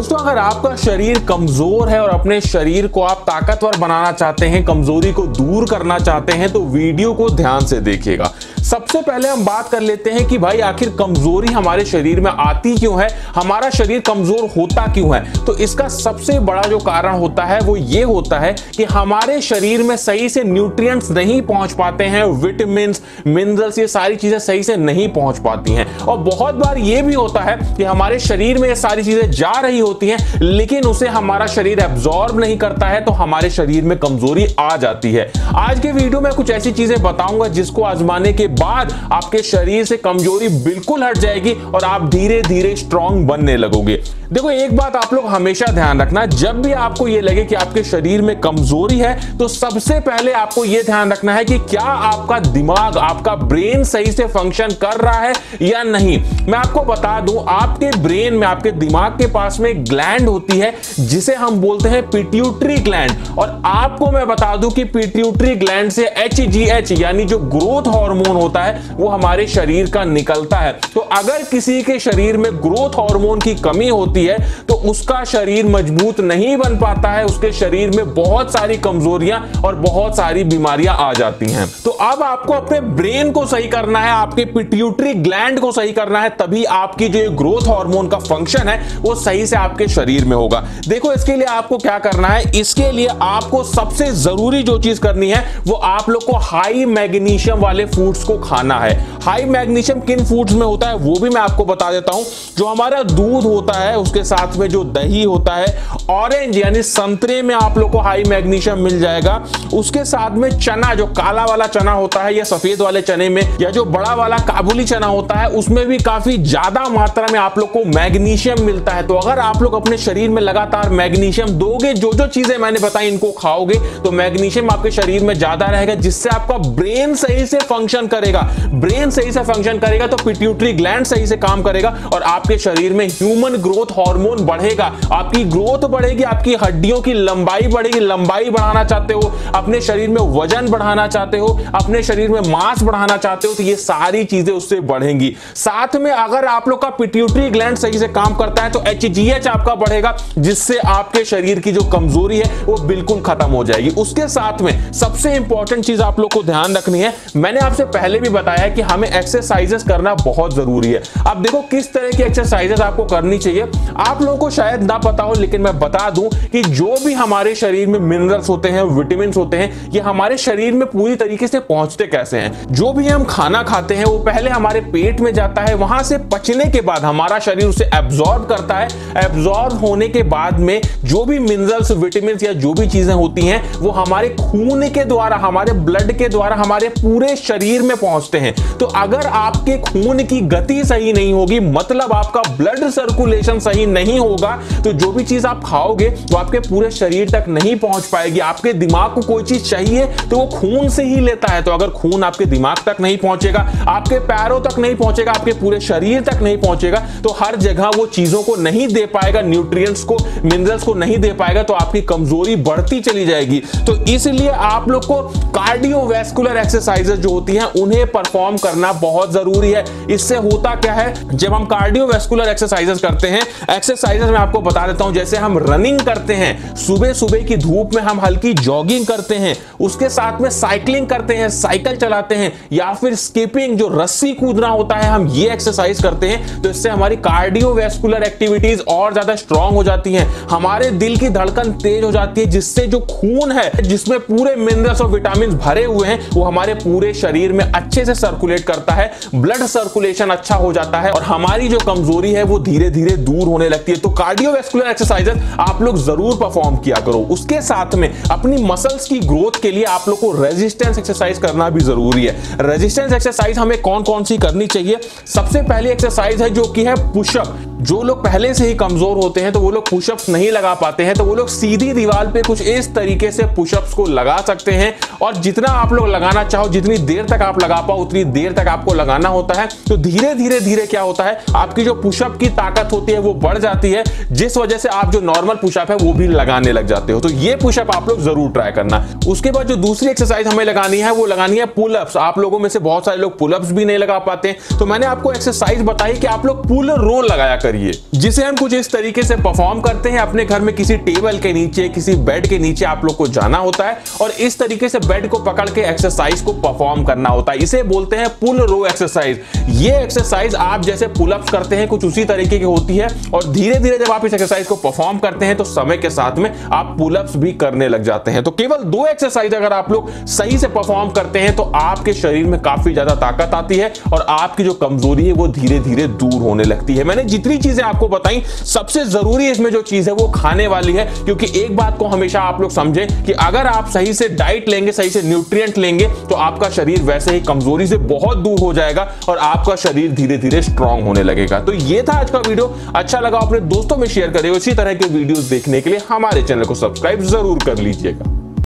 दोस्तों अगर आपका शरीर कमजोर है और अपने शरीर को आप ताकतवर बनाना चाहते हैं, कमजोरी को दूर करना चाहते हैं, तो वीडियो को ध्यान से देखिएगा। सबसे पहले हम बात कर लेते हैं कि भाई आखिर कमजोरी हमारे शरीर में आती क्यों है, हमारा शरीर कमजोर होता क्यों है। तो इसका सबसे बड़ा जो कारण होता है वो ये होता है कि हमारे शरीर में सही से न्यूट्रिएंट्स नहीं पहुंच पाते हैं, विटामिन, मिनरल्स, ये सारी चीजें सही से नहीं पहुंच पाती हैं। और बहुत बार ये भी होता है कि हमारे शरीर में ये सारी चीजें जा रही होती हैं लेकिन उसे हमारा शरीर एब्जॉर्ब नहीं करता है, तो हमारे शरीर में कमजोरी आ जाती है। आज के वीडियो में कुछ ऐसी चीजें बताऊंगा जिसको आजमाने के बाद आपके शरीर से कमजोरी बिल्कुल हट जाएगी और आप धीरे धीरे स्ट्रांग बनने लगोगे। देखो एक बात आप लोग हमेशा ध्यान रखना, जब भी आपको यह लगे कि आपके शरीर में कमजोरी है तो सबसे पहले आपको यह ध्यान रखना है कि क्या आपका दिमाग, आपका ब्रेन सही से फंक्शन कर रहा है या नहीं। मैं आपको बता दूं, आपके ब्रेन में, आपके दिमाग के पास में एक ग्लैंड होती है जिसे हम बोलते हैं पिट्यूटरी ग्लैंड। और आपको मैं बता दूं कि पिट्यूटरी ग्लैंड से HGH यानी जो ग्रोथ हार्मोन होता है वो हमारे शरीर का निकलता है। तो अगर किसी के शरीर में ग्रोथ हार्मोन की कमी होती है तो उसका शरीर मजबूत नहीं बन पाता है, उसके शरीर में बहुत सारी कमजोरियां और बहुत सारी बीमारियां आ जाती हैं। तो अब आपको अपने ब्रेन को सही करना है, आपके पिट्यूटरी ग्लैंड को सही करना है, तभी आपकी जो ग्रोथ हार्मोन का फंक्शन है वो सही से आपके शरीर में होगा। देखो इसके लिए आपको क्या करना है, इसके लिए आपको सबसे जरूरी जो चीज करनी है वो आप लोग को हाई मैग्नीशियम वाले फूड्स को खाना है। हाई मैग्नीशियम किन फूड्स में होता है वो भी मैं आपको बता देता हूं। जो हमारा दूध होता है उसके साथ में जो दही होता है, ऑरेंज यानी संतरे में आप लोग को हाई मैग्नीशियम मिल जाएगा। उसके साथ में चना, जो काला वाला चना होता है या सफेद वाले चने में, या जो बड़ा वाला काबुली चना होता है उसमें भी काफी ज्यादा मात्रा में आप लोग को मैग्नीशियम मिलता है। तो अगर आप लोग अपने शरीर में लगातार मैग्नीशियम दोगे, जो जो चीजें मैंने बताई इनको खाओगे, तो मैग्नीशियम आपके शरीर में ज्यादा रहेगा जिससे आपका ब्रेन सही से फंक्शन करेगा। ब्रेन सही से फंक्शन करेगा तो पिट्यूटरी ग्लैंड सही से काम करेगा और आपके शरीर में ह्यूमन ग्रोथ हार्मोन बढ़ेगा, आपकी ग्रोथ बढ़ेगी, आपकी हड्डियों की लंबाई बढ़ेगी। लंबाई बढ़ाना चाहते हो, अपने शरीर में वजन बढ़ाना चाहते हो, अपने शरीर में मांस बढ़ाना चाहते हो, तो ये सारी चीजें उससे बढ़ेंगी। साथ में अगर आप लोग का पिट्यूटरी ग्लैंड सही से काम करता है तो HGH आपका बढ़ेगा जिससे आपके शरीर की जो कमजोरी है वो बिल्कुल खत्म हो जाएगी। उसके साथ में सबसे इंपॉर्टेंट चीज आप लोग को ध्यान रखनी है, मैंने आपसे पहले भी बताया कि हमें एक्सरसाइजेस करना बहुत जरूरी है। अब देखो किस तरह की एक्सरसाइजेस आपको करनी चाहिए, आप लोगों को शायद ना पता हो लेकिन मैं बता दूं कि जो भी हमारे शरीर में मिनरल्स होते हैं, विटामिन होते हैं, ये हमारे शरीर में पूरी तरीके से पहुंचते कैसे हैं। जो भी हम खाना खाते हैं वो पहले हमारे पेट में जाता है, वहां से पचने के बाद हमारा शरीर उसे एब्जॉर्ब करता है। एब्जॉर्ब होने के बाद में जो भी मिनरल्स, विटामिन या जो भी चीजें होती हैं वो हमारे खून के द्वारा, हमारे ब्लड के द्वारा हमारे पूरे शरीर में पहुंचते हैं। तो अगर आपके खून की गति सही नहीं होगी, मतलब आपका ब्लड सर्कुलेशन सही नहीं होगा, तो जो भी चीज आप खाओगे वो आपके पूरे शरीर तक नहीं पहुंच पाएगी। आपके दिमाग को कोई चीज चाहिए तो वो खून से ही लेता है, तो अगर खून आपके दिमाग तक नहीं पहुंचेगा, आपके पैरों तक नहीं पहुंचेगा, आपके पूरे शरीर तक नहीं पहुंचेगा, तो हर जगह वो चीजों को नहीं दे पाएगा, न्यूट्रिएंट्स को, मिनरल्स को नहीं दे पाएगा, तो आपकी कमजोरी बढ़ती चली जाएगी। तो इसलिए आप लोग को कार्डियोवैस्कुलर एक्सरसाइजेस जो होती हैं उन्हें परफॉर्म करना बहुत जरूरी है। इससे होता क्या है, जब हम कार्डियोवैस्कुलर एक्सरसाइजेस करते हैं, एक्सरसाइजेस में आपको बता देता हूं, जैसे हम रनिंग करते हैं, सुबह सुबह की धूप में हम हल्की जॉगिंग करते हैं, उसके साथ में साइकिलिंग करते हैं, साइकिल चलाते हैं, या फिर स्किपिंग, जो रस्सी कूदना होता है, हम ये एक्सरसाइज करते हैं, तो इससे हमारी कार्डियोवैस्कुलर एक्टिविटीज और ज्यादा स्ट्रांग हो जाती हैं। हमारे दिल की धड़कन तेज हो जाती है जिससे जो खून है, जिसमें पूरे मिनरल्स और विटामिन भरे हुए हैं, वो हमारे पूरे शरीर में अच्छे से सर्कुलेट करता है, ब्लड सर्कुलेशन अच्छा हो जाता है और हमारी जो कमजोरी है वो धीरे धीरे दूर होने लगती है। तो कार्डियोवैस्कुलर एक्सरसाइजेस आप लोग जरूर परफॉर्म किया करो। उसके साथ में अपनी मसल्स की ग्रोथ के लिए आप लोग को रेजिस्टेंस एक्सरसाइज करना भी जरूरी है। रेजिस्टेंस एक्सरसाइज हमें कौन कौन सी करनी चाहिए, सबसे पहली एक्सरसाइज है जो कि है पुशअप। जो लोग पहले से ही कमजोर होते हैं तो वो लोग पुशअप्स नहीं लगा पाते हैं, तो वो लोग सीधी दीवार पे कुछ इस तरीके से पुशअप्स को लगा सकते हैं और जितना आप लोग लगाना चाहो, जितनी देर तक आप लगा पाओ उतनी देर तक आपको लगाना होता है। तो धीरे धीरे धीरे क्या होता है, आपकी जो पुशअप की ताकत होती है वो बढ़ जाती है, जिस वजह से आप जो नॉर्मल पुशअप है वो भी लगाने लग जाते हो। तो ये पुशअप आप लोग जरूर ट्राई करना। उसके बाद जो दूसरी एक्सरसाइज हमें लगानी है वो लगानी है पुलअप्स। आप लोगों में से बहुत सारे लोग पुलअप्स भी नहीं लगा पाते, तो मैंने आपको एक्सरसाइज बताई कि आप लोग पुल रोल लगाया करिए, जिसे हम कुछ इस तरीके से परफॉर्म करते हैं। अपने घर में किसी टेबल के नीचे, किसी बेड के नीचे आप लोग को जाना होता है और इस तरीके से बेड को पकड़ के एक्सरसाइज को परफॉर्म करना होता है। इसे बोलते हैं पुल रो एक्सरसाइज। ये एक्सरसाइज आप जैसे पुलअप्स करते हैं कुछ उसी तरीके की होती है और धीरे धीरे जब आप इस एक्सरसाइज को परफॉर्म करते हैं तो समय के साथ में आप पुलअप्स भी करने लग जाते हैं। तो केवल 2 एक्सरसाइज अगर आप लोग सही से परफॉर्म करते हैं तो आपके शरीर में काफी ज्यादा ताकत आती है और आपकी जो कमजोरी है वो धीरे धीरे दूर होने लगती है। मैंने जितनी चीजें आपको बताई, सबसे जरूरी इसमें जो चीज है वो खाने वाली है, क्योंकि एक बात को हमेशा आप लोग समझें कि अगर आप सही से डाइट लेंगे, सही से न्यूट्रिएंट लेंगे तो आपका शरीर वैसे ही कमजोरी से बहुत दूर हो जाएगा और आपका शरीर धीरे धीरे स्ट्रांग होने लगेगा। तो ये था आज का वीडियो। अच्छा लगा अपने दोस्तों में शेयर करें। इसी तरह के वीडियोस देखने के लिए हमारे चैनल को सब्सक्राइब जरूर कर लीजिएगा।